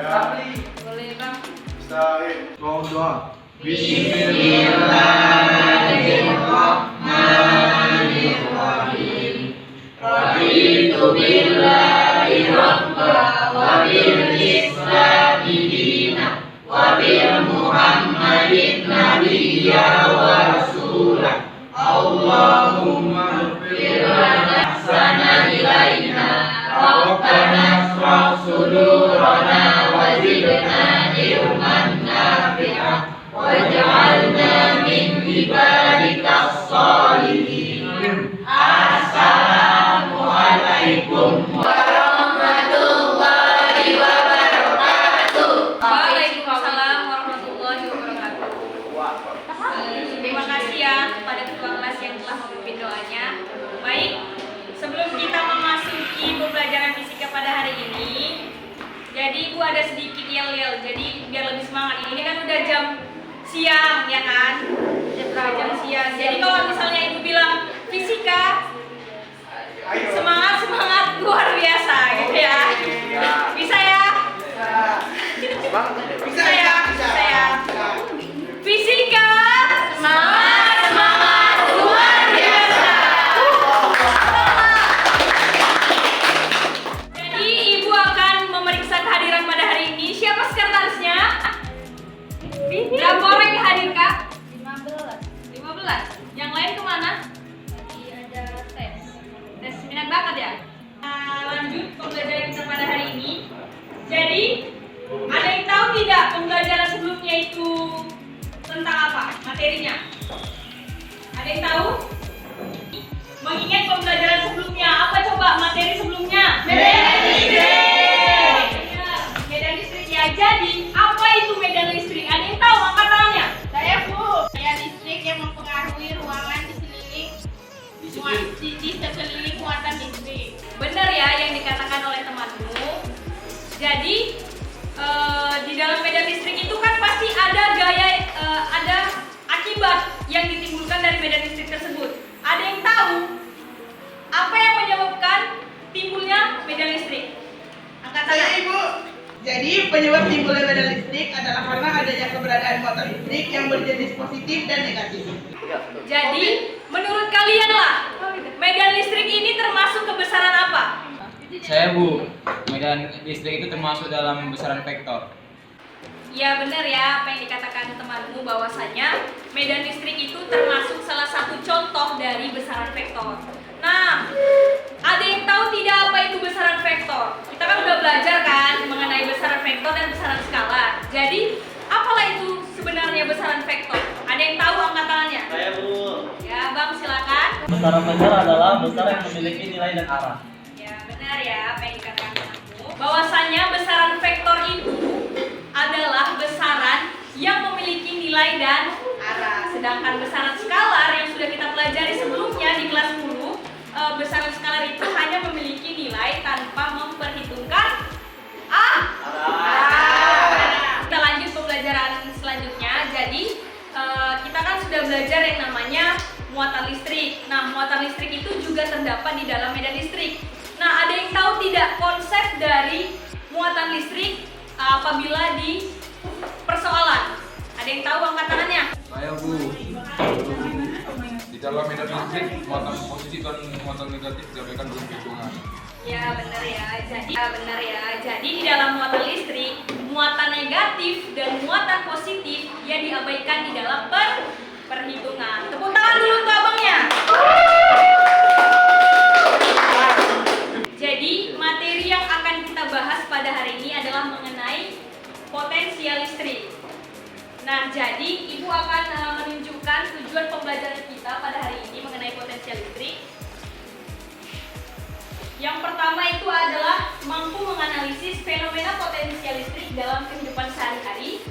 Boleh Bang. Ustaz, mau doa. Bismillahirrahmanirrahim. Raditu billahi rabba wa bil islami dina wa bil muhammadin nabiyya wa rasulah. Allahumma ighfir lana ahsana ilaina rabbana asraf sudurana wa zidna ilman nafi'ah waj'alna min ibadikas sholihin. Assalamualaikum warahmatullahi wabarakatuh. Waalaikumsalam warahmatullahi wabarakatuh. Terima kasih ya kepada ketua kelas yang telah memimpin doanya. Baik, sebelum kita memasuki pembelajaran fisika pada hari ini, jadi Ibu ada sedikit yel-yel, jadi biar lebih semangat. Ini kan udah jam siang ya kan? Jam siang. Jadi kalau misalnya Ibu bilang fisika, semangat luar biasa gitu ya. Bisa ya? Bisa ya? Fisika, semangat luar biasa. Jadi Ibu akan memeriksa kehadiran pada hari ini. Siapa sekretarisnya? Berapa orang yang hadir Kak? 15. Yang lain kemana? Ada tes minat bakat ya. Lanjut pembelajaran kita pada hari ini. Jadi ada yang tahu tidak pembelajaran sebelumnya itu tentang apa materinya? Ada yang tahu? Mengingat pembelajaran sebelumnya, apa coba materi sebelumnya? Medan listrik. Medan listrik ya. Jadi apa itu medan listrik? Ada yang tahu angkat tangannya? Saya Bu, medan listrik yang mempengaruhi ruangan di sekeliling muatan listrik. Benar ya yang dikatakan oleh temanmu. Jadi di dalam medan listrik itu kan pasti ada ada akibat yang ditimbulkan dari medan listrik tersebut. Ada yang tahu apa yang menyebabkan timbulnya medan listrik? Angkat tangan. Saya Ibu. Jadi penyebab timbulnya medan listrik adalah karena adanya keberadaan muatan listrik yang berjenis positif dan negatif. Jadi menurut kalian lah, medan listrik ini termasuk kebesaran apa? Saya Bu, medan listrik itu termasuk dalam besaran vektor. Ya benar ya apa yang dikatakan temanmu bahwasanya medan listrik itu termasuk salah satu contoh dari besaran vektor. Nah, ada yang tahu tidak apa itu besaran vektor? Kita kan udah belajar kan mengenai besaran vektor dan besaran skalar. Jadi, apalah itu sebenarnya besaran vektor? Ada yang tahu angkat tangannya? Saya Bu. Ya, Bang silakan. Besaran vektor adalah besar yang memiliki nilai dan arah. Ya, benar ya apa yang dikatakan temanmu. Bahwasanya besaran vektor itu adalah besaran yang memiliki nilai dan arah. Sedangkan besaran skalar yang sudah kita pelajari sebelumnya di kelas 10, besaran skalar itu hanya memiliki nilai tanpa memperhitungkan arah. Kita lanjut pembelajaran selanjutnya. Jadi kita kan sudah belajar yang namanya muatan listrik. Nah, muatan listrik itu juga terdapat di dalam medan listrik. Nah, ada yang tahu tidak konsep dari muatan listrik apabila di persoalan? Ada yang tahu angkat tangannya? Saya Bu. Di dalam medan listrik, muatan positif dan muatan negatif diabaikan dalam hitungan. Ya benar ya. Jadi di dalam muatan listrik, muatan negatif dan muatan positif yang diabaikan di dalam perhitungan. Tepuk tangan dulu untuk abangnya. Jadi materi yang akan kita bahas pada hari ini adalah mengenai potensial listrik. Nah, jadi Ibu akan menunjukkan tujuan pembelajaran kita pada hari ini mengenai potensial listrik. Yang pertama itu adalah mampu menganalisis fenomena potensial listrik dalam kehidupan sehari-hari.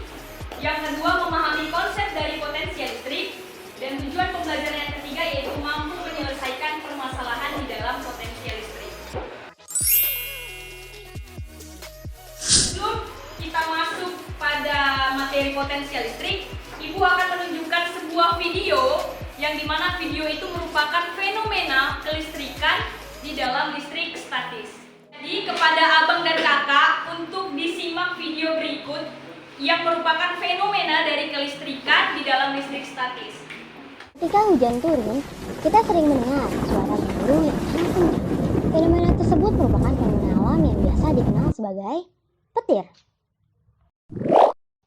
Yang kedua, memahami konsep dari potensial listrik. Dan tujuan pembelajaran yang ketiga yaitu mampu menyelesaikan permasalahan di dalam potensial listrik. Sebelum kita masuk pada materi potensial listrik, Ibu akan menunjukkan sebuah video yang dimana video itu merupakan fenomena kelistrikan di dalam listrik statis. Jadi kepada abang dan kakak untuk disimak video berikut yang merupakan fenomena dari kelistrikan di dalam listrik statis. Ketika hujan turun, kita sering mendengar suara gemuruh yang sangat kencang. Fenomena tersebut merupakan fenomena alam yang biasa dikenal sebagai petir.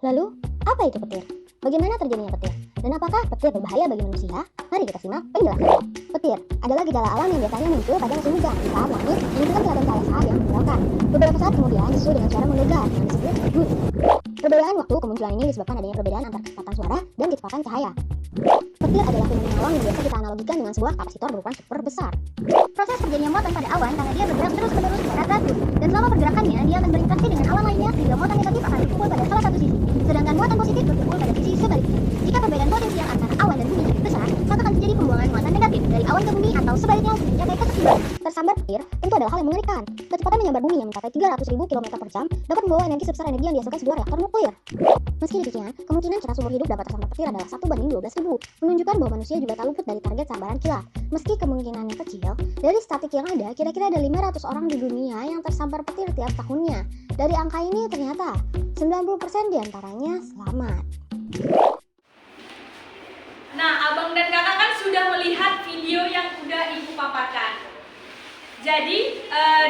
Lalu, apa itu petir? Bagaimana terjadinya petir? Dan apakah petir berbahaya bagi manusia? Mari kita simak penjelasannya. Petir adalah gejala alam yang biasanya muncul pada musim hujan saat langit menunjukkan kelihatan cahaya saat yang menyebalkan. Beberapa saat kemudian disusul dengan suara menggelegar yang disebut gun. Perbedaan waktu kemunculan ini disebabkan adanya perbedaan antara kecepatan suara dan kecepatan cahaya. Petir adalah fenomena alam yang biasa kita analogikan dengan sebuah kapasitor berukuran super besar. Proses terjadinya muatan pada awan karena dia bergerak terus-menerus secara teratur, dan selama pergerakannya dia akan berinteraksi dengan alam lainnya sehingga muatan negatif akan berkumpul pada salah satu sisi, sedangkan muatan positif berkumpul pada sisi sebaliknya. Jika perbedaan potensial antara awan dan bumi cukup besar, maka akan terjadi pembuangan muatan negatif dari awan ke bumi atau sebaliknya mencapai keseimbangan. Tersambar petir tentu adalah hal yang mengerikan. Kecepatan menyambar bumi yang mencapai 300.000 km/jam dapat membawa energi sebesar energi yang dihasilkan sebuah reaktor nuklir. Meski demikian, kemungkinan kita seumur hidup dapat tersambar petir adalah 1/12.000, menunjukkan bahwa manusia juga tak luput dari target sambaran kilat. Meski kemungkinannya kecil, dari statistik yang ada, kira-kira ada 500 orang di dunia yang tersambar petir tiap tahunnya. Dari angka ini ternyata 90% diantaranya selamat. Nah, abang dan kakak kan sudah melihat video yang udah ibu paparkan. Jadi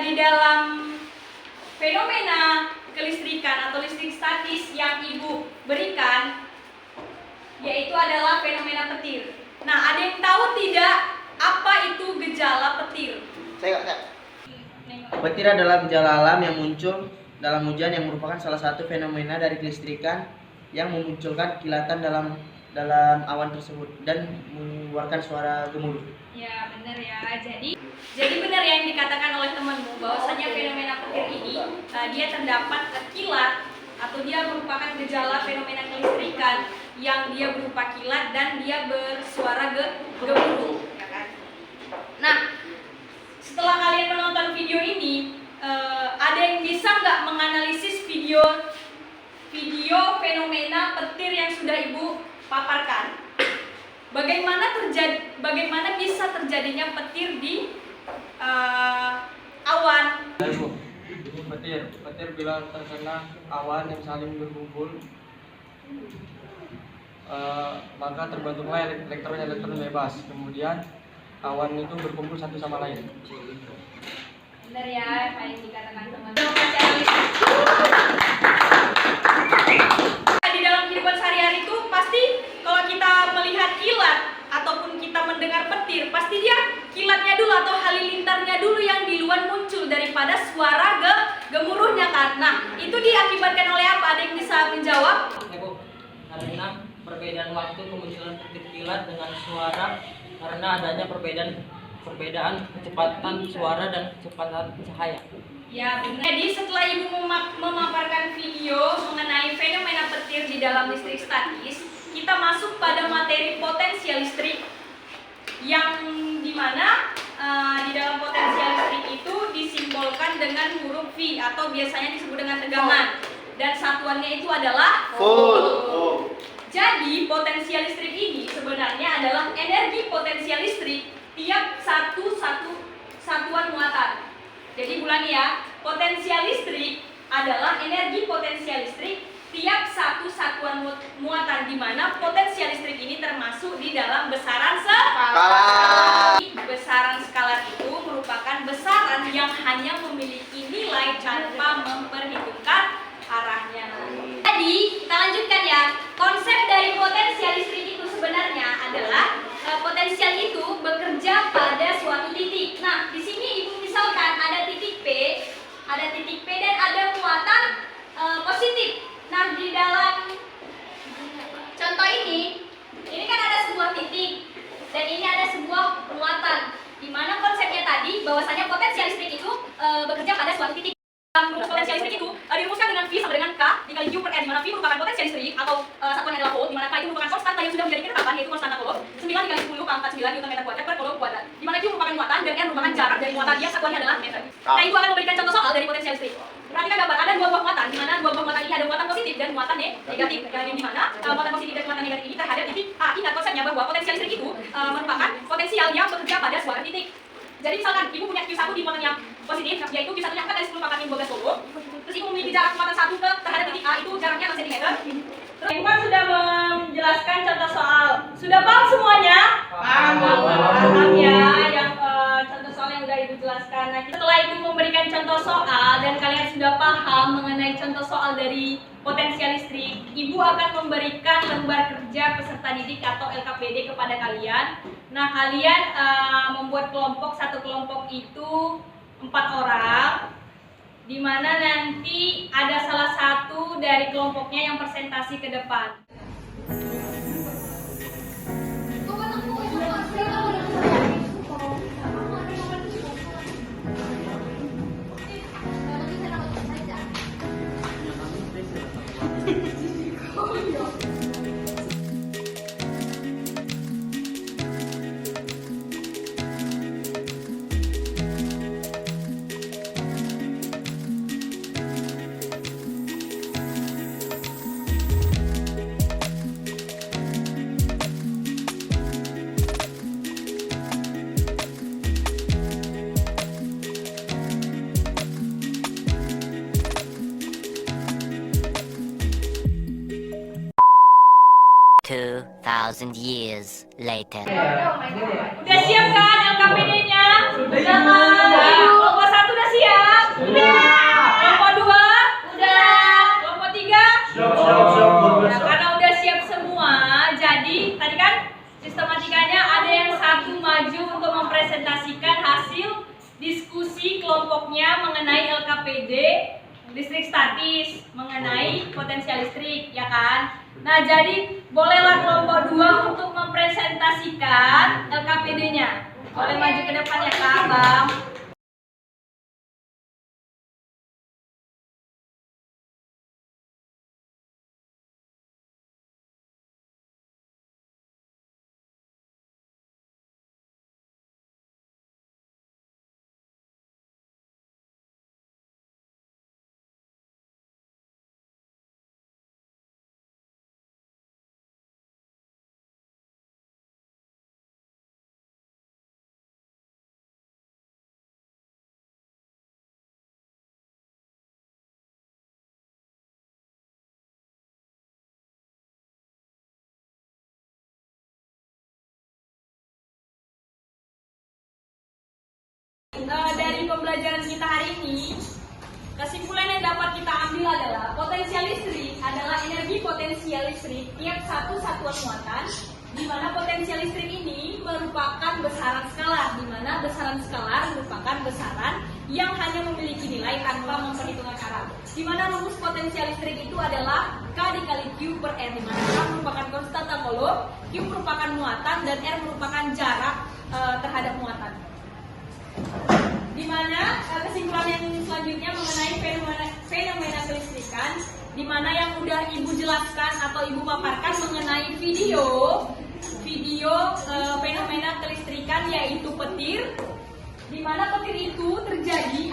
di dalam fenomena kelistrikan atau listrik statis yang ibu berikan, yaitu adalah fenomena petir. Nah, ada yang tahu tidak apa itu gejala petir? Petir adalah gejala alam yang muncul dalam hujan yang merupakan salah satu fenomena dari kelistrikan yang memunculkan kilatan dalam awan tersebut dan mengeluarkan suara gemuruh. Ya, benar ya. Jadi benar yang dikatakan oleh temanmu bahwasanya fenomena petir ini dia terdapat kilat atau dia merupakan gejala fenomena kelistrikan yang dia berupa kilat dan dia bersuara gemuruh, ya kan? Nah, setelah kalian menonton video ini, ada yang bisa nggak menganalisis video fenomena petir yang sudah ibu paparkan? Bagaimana bisa terjadinya petir di awan? Petir bila terkena awan yang saling berkumpul, maka terbentuklah elektron bebas. Kemudian awan itu berkumpul satu sama lain. Benar ya, apa yang dikatakan teman-teman. Di dalam kehidupan sehari-hari itu pasti kalau kita melihat kilat ataupun kita mendengar petir, pasti dia kilatnya dulu atau halilintarnya dulu yang duluan muncul daripada suara gemuruhnya kan. Nah, itu diakibatkan oleh apa? Ada yang bisa menjawab? Karena perbedaan waktu kemunculan petir kilat dengan suara, karena adanya perbedaan kecepatan suara dan kecepatan cahaya. Ya, benar. Jadi setelah ibu memaparkan video mengenai fenomena petir di dalam listrik statis, kita masuk pada materi potensial listrik yang dimana di dalam potensial listrik itu disimbolkan dengan huruf V atau biasanya disebut dengan tegangan, dan satuannya itu adalah volt. Jadi potensial listrik ini sebenarnya adalah energi potensial listrik tiap satu satuan muatan. Jadi ulangi ya, potensial listrik adalah energi potensial listrik tiap satu satuan muatan, di mana potensial listrik ini termasuk di dalam besaran skalar. Besaran skalar itu merupakan besaran yang hanya memiliki nilai tanpa memperhitungkan arahnya. Jadi kita lanjutkan ya. Konsep dari potensial listrik itu sebenarnya adalah potensial itu bekerja pada suatu titik. Nah, di sini ibu misalkan ada titik P dan ada muatan positif. Nah, di dalam contoh ini kan ada sebuah titik dan ini ada sebuah muatan. Di mana konsepnya tadi bahwasanya potensial listrik itu bekerja pada suatu titik. Rumus potensial listrik itu dirumuskan dengan V sama dengan K dikali Q per R, di mana V merupakan potensial listrik atau satuannya adalah volt, di mana K itu merupakan konstanta yang sudah menjadi ketetapan, yaitu konstanta Coulomb 9 dikali 10 pangkat 9 Newton meter kuadrat per Coulomb kuadrat, di mana Q merupakan muatan dan R merupakan jarak dari muatan yang satuannya adalah meter. Nah, ibu akan memberikan contoh soal dari potensial listrik. Perhatikan gambar, ada dua buah muatan, di mana dua buah muatan ini ada muatan positif dan muatan negatif. Dan di mana muatan positif dan muatan negatif ini terhadap titik A. Ingat konsepnya bahwa potensial listrik itu merupakan potensial yang bekerja pada suatu titik. Jadi misalkan ibu punya Q1 di muatan yang positif, yaitu Q1-nya 4 dan memberikan contoh soal. Sudah paham semuanya? Paham. Paham ya, yang contoh soal yang udah Ibu jelaskan. Nah, setelah Ibu memberikan contoh soal dan kalian sudah paham mengenai contoh soal dari potensial listrik, Ibu akan memberikan lembar kerja peserta didik atau LKPD kepada kalian. Nah, kalian membuat kelompok, satu kelompok itu 4 orang, di mana nanti ada salah satu dari kelompoknya yang presentasi ke depan. Years later. Udah siap kan LKPD-nya? Sudah. Kelompok 1 udah siap? Sudah. Kelompok 2? Udah. Kelompok 3? Nah, karena udah siap semua, jadi tadi kan sistematikanya ada yang satu maju untuk mempresentasikan hasil diskusi kelompoknya mengenai LKPD listrik statis, mengenai potensial listrik, ya kan? Nah, jadi bolehlah kelompok 2 untuk mempresentasikan LKPD-nya. Boleh maju ke depan ya Kak, Bang. Dari pembelajaran kita hari ini, kesimpulan yang dapat kita ambil adalah potensial listrik adalah energi potensial listrik tiap satu satuan muatan, di mana potensial listrik ini merupakan besaran skalar, di mana besaran skalar merupakan besaran yang hanya memiliki nilai tanpa memperhitungkan arah. Di mana rumus potensial listrik itu adalah K dikali Q per R, di mana K merupakan konstanta Coulomb, Q merupakan muatan, dan R merupakan jarak terhadap muatan. Di mana kesimpulan yang selanjutnya mengenai fenomena kelistrikan, di mana yang udah Ibu jelaskan atau Ibu paparkan mengenai video fenomena kelistrikan, yaitu petir, di mana petir itu terjadi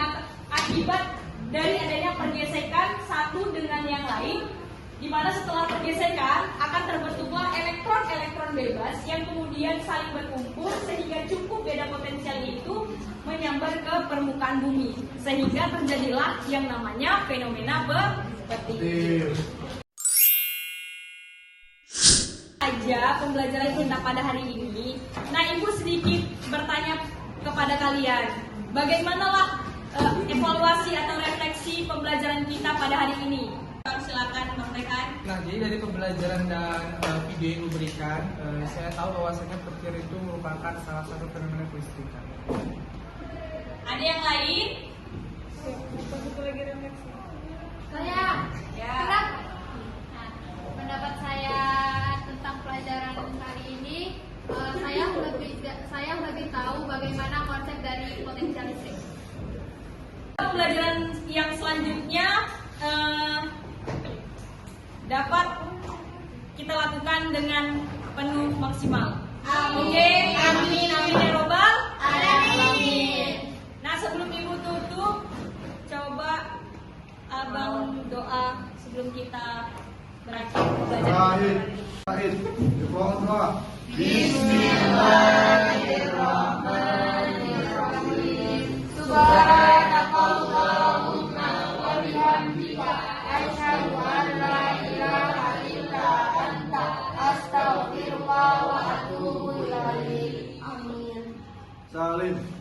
akibat dari adanya pergesekan satu dengan yang lain, di mana setelah pergesekan akan terbentuklah elektron-elektron bebas yang kemudian saling berkumpul sehingga cukup beda potensial itu menyambar ke permukaan bumi, sehingga terjadilah yang namanya fenomena petir. Aja pembelajaran kita pada hari ini. Nah, Ibu sedikit bertanya kepada kalian, bagaimanakah evaluasi atau refleksi pembelajaran kita pada hari ini? Silakan sampaikan. Nah, jadi dari pembelajaran dan video yang diberikan, saya tahu bahwasanya petir itu merupakan salah satu fenomena kelistrikan. Ada yang lain? Saya. Ya. Nah, pendapat saya tentang pelajaran hari ini, saya lebih tahu bagaimana konsep dari potensial listrik. Pembelajaran yang selanjutnya dapat kita lakukan dengan penuh maksimal. Oke, amin, amin ya robbal alamin. Nah, sebelum Ibu tutup, coba Abang doa sebelum kita berakhir pembelajaran. Bismillahirrahmanirrahim. Subhanakallahumma wa bihamdika asyhadu an la ilaha illa anta astaghfiruka Salim.